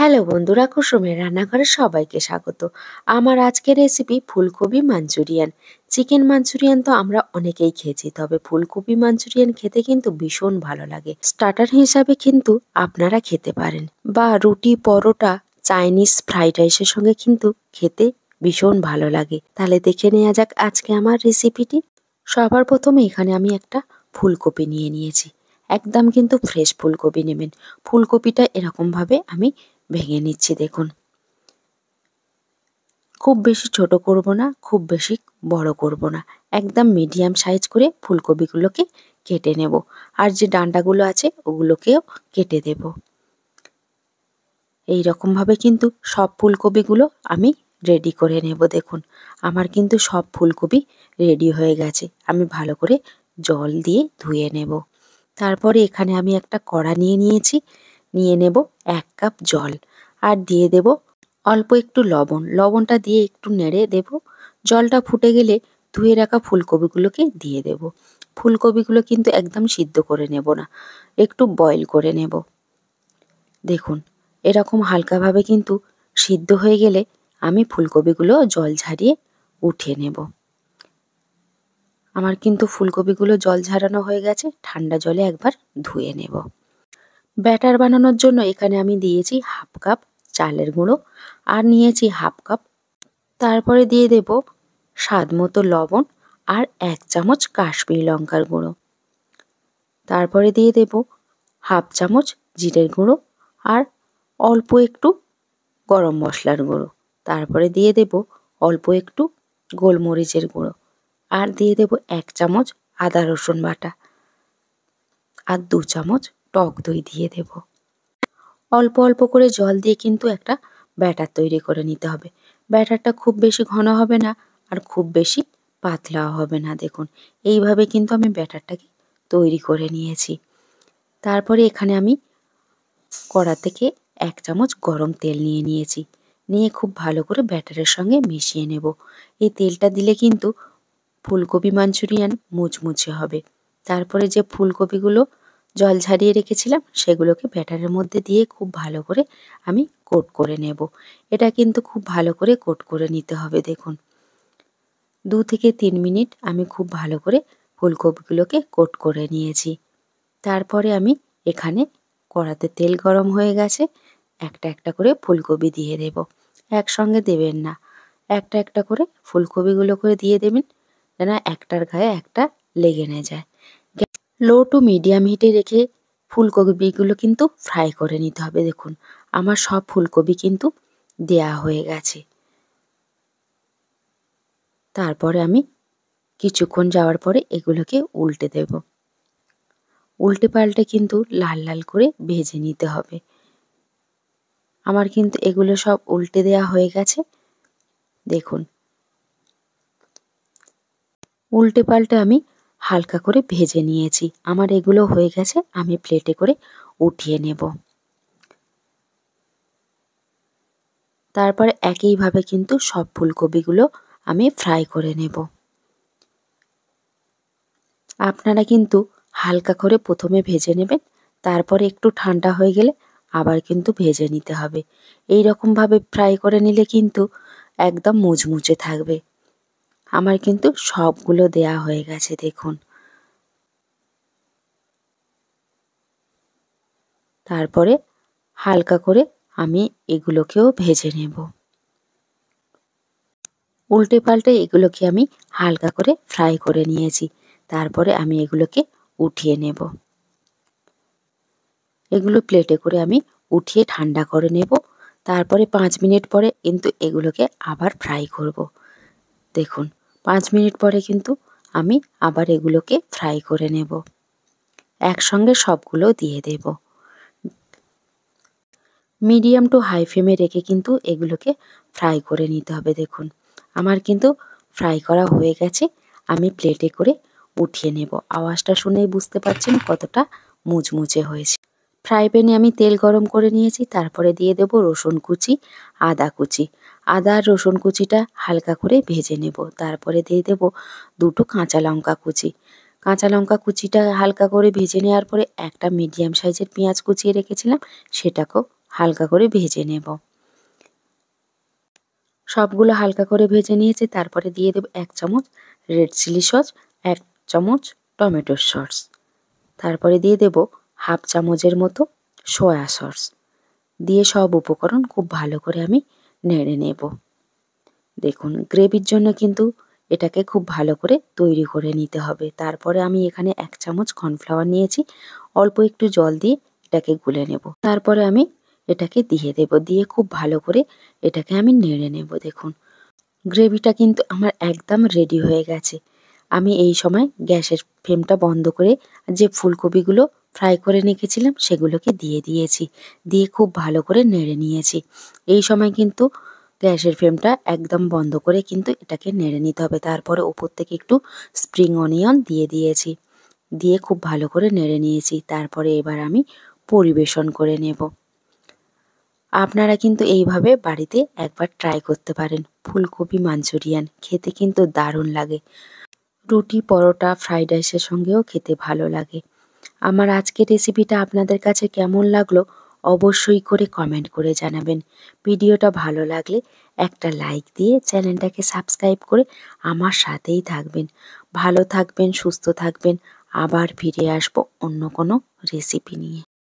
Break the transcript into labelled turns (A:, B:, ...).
A: Hello বন্ধুরা, কুসুমের রান্নাঘরে সবাইকে স্বাগত। আমার আজকের রেসিপি ফুলকপি মাঞ্চুরিয়ান। চিকেন মাঞ্চুরিয়ান তো আমরা অনেকেই খেয়েছি, তবে ফুলকপি মাঞ্চুরিয়ান খেতে কিন্তু ভীষণ ভালো লাগে। স্টার্টার হিসাবে কিন্তু আপনারা খেতে পারেন, বা রুটি, পরোটা, চাইনিজ ফ্রাইড রাইসের সঙ্গে কিন্তু খেতে ভীষণ ভালো লাগে। তাহলে দেখে নেওয়া যাক আজকে আমার রেসিপিটি। সবার প্রথমে এখানে আমি একটা ফুলকপি নিয়ে নিয়েছি। একদম কিন্তু ফ্রেশ ফুলকপি নেবেন। ফুলকপিটা এরকমভাবে আমি ভেঙে নিচ্ছি। দেখুন, খুব বেশি ছোট করব না, খুব বেশি বড় করব না, একদম মিডিয়াম সাইজ করে ফুলকপিগুলোকে কেটে নেব। আর যে ডাঁটাগুলো আছে ওগুলোকেও কেটে দেব। এই রকমভাবে কিন্তু সব ফুলকপিগুলো আমি রেডি করে নেব। দেখুন, আমার কিন্তু সব ফুলকপি রেডি হয়ে গেছে। আমি ভালো করে জল দিয়ে ধুয়ে নেব। তারপরে এখানে আমি একটা কড়া নিয়ে নিয়েছি। নিয়ে নেব 1 কাপ জল, আর দিয়ে দেব অল্প একটু লবণ। লবণটা দিয়ে একটু নেড়ে দেব। জলটা ফুটে গেলে ধুয়ে রাখা ফুলকপিগুলোকে দিয়ে দেব। ফুলকপিগুলো কিন্তু একদম সিদ্ধ করে নেব না, একটু বয়েল করে নেব। দেখুন, এরকম হালকাভাবে কিন্তু সিদ্ধ হয়ে গেলে আমি ফুলকপিগুলো জল ঝারিয়ে উঠিয়ে নেব। আমার কিন্তু ফুলকপিগুলো জল ঝরানো হয়ে গেছে। ঠান্ডা জলে একবার ধুয়ে নেব। ব্যাটার বানানোর জন্য এখানে আমি দিয়েছি 1/2 কাপ চালের গুঁড়ো, আর নিয়েছি 1/2 কাপ। তারপরে দিয়ে দেব স্বাদ মতো লবণ, আর 1 চামচ কাশ্মীরি লঙ্কার গুঁড়ো। তারপরে দিয়ে দেব 1/2 চামচ জিরের গুঁড়ো, আর অল্প একটু গরম মশলার গুঁড়ো। তারপরে দিয়ে দেব অল্প একটু গোলমরিচের গুঁড়ো, আর দিয়ে দেব 1 চামচ আদা রসুন বাটা, আর 2 চামচ টক দই দিয়ে দেব। অল্প অল্প করে জল দিয়ে কিন্তু একটা ব্যাটার তৈরি করে নিতে হবে। ব্যাটারটা খুব বেশি ঘন হবে না, আর খুব বেশি পাতলাও হবে না। দেখুন, এইভাবে কিন্তু আমি ব্যাটারটাকে তৈরি করে নিয়েছি। তারপরে এখানে আমি কড়া থেকে 1 চামচ গরম তেল নিয়ে নিয়েছি। নিয়ে খুব ভালো করে ব্যাটারের সঙ্গে মিশিয়ে নেব। এই তেলটা দিলে কিন্তু ফুলকপি মাঞ্চুরিয়ান মুচমুচে হবে। তারপরে যে ফুলকপিগুলো জল ঝরিয়ে রেখেছিলাম সেগুলোকে ব্যাটারের মধ্যে দিয়ে খুব ভালো করে আমি কোট করে নেব। এটা কিন্তু খুব ভালো করে কোট করে নিতে হবে। দেখুন, 2 থেকে 3 মিনিট আমি খুব ভালো করে ফুলকপিগুলোকে কোট করে নিয়েছি। তারপরে আমি এখানে কড়াতে তেল গরম হয়ে গেছে। একটা একটা করে ফুলকপি দিয়ে দেব। একসঙ্গে দেবেন না, একটা একটা করে ফুলকপিগুলো করে দিয়ে দেবেন, যেন একটার গায়ে একটা লেগে না যায়। লো টু মিডিয়াম হিটে রেখে ফুলকপিগুলো কিন্তু ফ্রাই করে নিতে হবে। দেখুন, আমার সব ফুলকপি কিন্তু দেয়া হয়ে গেছে। তারপরে আমি কিছুক্ষণ যাওয়ার পরে এগুলোকে উল্টে দেব। উল্টে পাল্টে কিন্তু লাল লাল করে ভেজে নিতে হবে। আমার কিন্তু এগুলো সব উল্টে দেওয়া হয়ে গেছে। দেখুন, উল্টে পাল্টে আমি হালকা করে ভেজে নিয়েছি। আমার এগুলো হয়ে গেছে। আমি প্লেটে করে উঠিয়ে নেব। তারপরে একইভাবে কিন্তু সব ফুলকপিগুলো আমি ফ্রাই করে নেব। আপনারা কিন্তু হালকা করে প্রথমে ভেজে নেবেন, তারপরে একটু ঠান্ডা হয়ে গেলে আবার কিন্তু ভেজে নিতে হবে। এই রকমভাবে ফ্রাই করে নিলে কিন্তু একদম মুচমুচে থাকবে। আমার কিন্তু সবগুলো দেয়া হয়ে গেছে। দেখুন, তারপরে হালকা করে আমি এগুলোকেও ভেজে নেব। উল্টে পাল্টে এগুলোকে আমি হালকা করে ফ্রাই করে নিয়েছি। তারপরে আমি এগুলোকে উঠিয়ে নেব। এগুলো প্লেটে করে আমি উঠিয়ে ঠান্ডা করে নেব। তারপরে 5 মিনিট পরে কিন্তু এগুলোকে আবার ফ্রাই করব। দেখুন, 5 মিনিট পরে কিন্তু আমি আবার এগুলোকে ফ্রাই করে নেব। একসঙ্গে সবগুলো দিয়ে দেব। মিডিয়াম টু হাই ফ্লেমে রেখে কিন্তু এগুলোকে ফ্রাই করে নিতে হবে। দেখুন, আমার কিন্তু ফ্রাই করা হয়ে গেছে। আমি প্লেটে করে উঠিয়ে নেব। আওয়াজটা শুনেই বুঝতে পারছেন কতটা মুচমুচে হয়েছে। ফ্রাই প্যানে আমি তেল গরম করে নিয়েছি। তারপরে দিয়ে দেব রসুন কুচি, আদা কুচি। আদা আর রসুন কুচিটা হালকা করে ভেজে নেব। তারপরে দিয়ে দেব 2টো কাঁচা লঙ্কা কুচি। কাঁচা লঙ্কা কুচিটা হালকা করে ভেজে নেওয়ার পরে একটা মিডিয়াম সাইজের পেঁয়াজ কুচিয়ে রেখেছিলাম, সেটাকেও হালকা করে ভেজে নেব। সবগুলো হালকা করে ভেজে নিয়েছি। তারপরে দিয়ে দেব 1 চামচ রেড চিলি সস, 1 চামচ টমেটো সস, তারপরে দিয়ে দেব হাফ চামচের মতো সয়া সস। দিয়ে সব উপকরণ খুব ভালো করে আমি নেড়ে নেব। দেখুন গ্রেভির জন্য কিন্তু এটাকে খুব ভালো করে তৈরি করে নিতে হবে। তারপরে আমি এখানে 1 চামচ কর্নফ্লাওয়ার নিয়েছি, অল্প একটু জল দিয়ে এটাকে গুলে নেব। তারপরে আমি এটাকে দিয়ে দেব, দিয়ে খুব ভালো করে এটাকে আমি নেড়ে নেব। দেখুন গ্রেভিটা কিন্তু আমার একদম রেডি হয়ে গেছে। আমি এই সময় গ্যাসের ফ্লেমটা বন্ধ করে যে ফুলকপিগুলো ফ্রাই করে রেখেছিলাম সেগুলোকে দিয়ে দিয়েছি, দিয়ে খুব ভালো করে নেড়ে নিয়েছি। এই সময় কিন্তু গ্যাসের ফ্লেমটা একদম বন্ধ করে কিন্তু এটাকে নেড়ে নিতে হবে। তারপরে ওপর থেকে একটু স্প্রিং অনিয়ন দিয়ে দিয়েছি, দিয়ে খুব ভালো করে নেড়ে নিয়েছি। তারপরে এবার আমি পরিবেশন করে নেব। আপনারা কিন্তু এইভাবে বাড়িতে একবার ট্রাই করতে পারেন। ফুলকপি মাঞ্চুরিয়ান খেতে কিন্তু দারুণ লাগে। রুটি, পরোটা, ফ্রাইড রাইসের সঙ্গেও খেতে ভালো লাগে। আমার আজকের রেসিপিটা আপনাদের কাছে কেমন লাগলো অবশ্যই করে কমেন্ট করে জানাবেন। ভিডিওটা ভালো লাগলে একটা লাইক দিয়ে চ্যানেলটাকে সাবস্ক্রাইব করে আমার সাথেই থাকবেন। ভালো থাকবেন, সুস্থ থাকবেন। আবার ফিরে আসবো অন্য কোনো রেসিপি নিয়ে।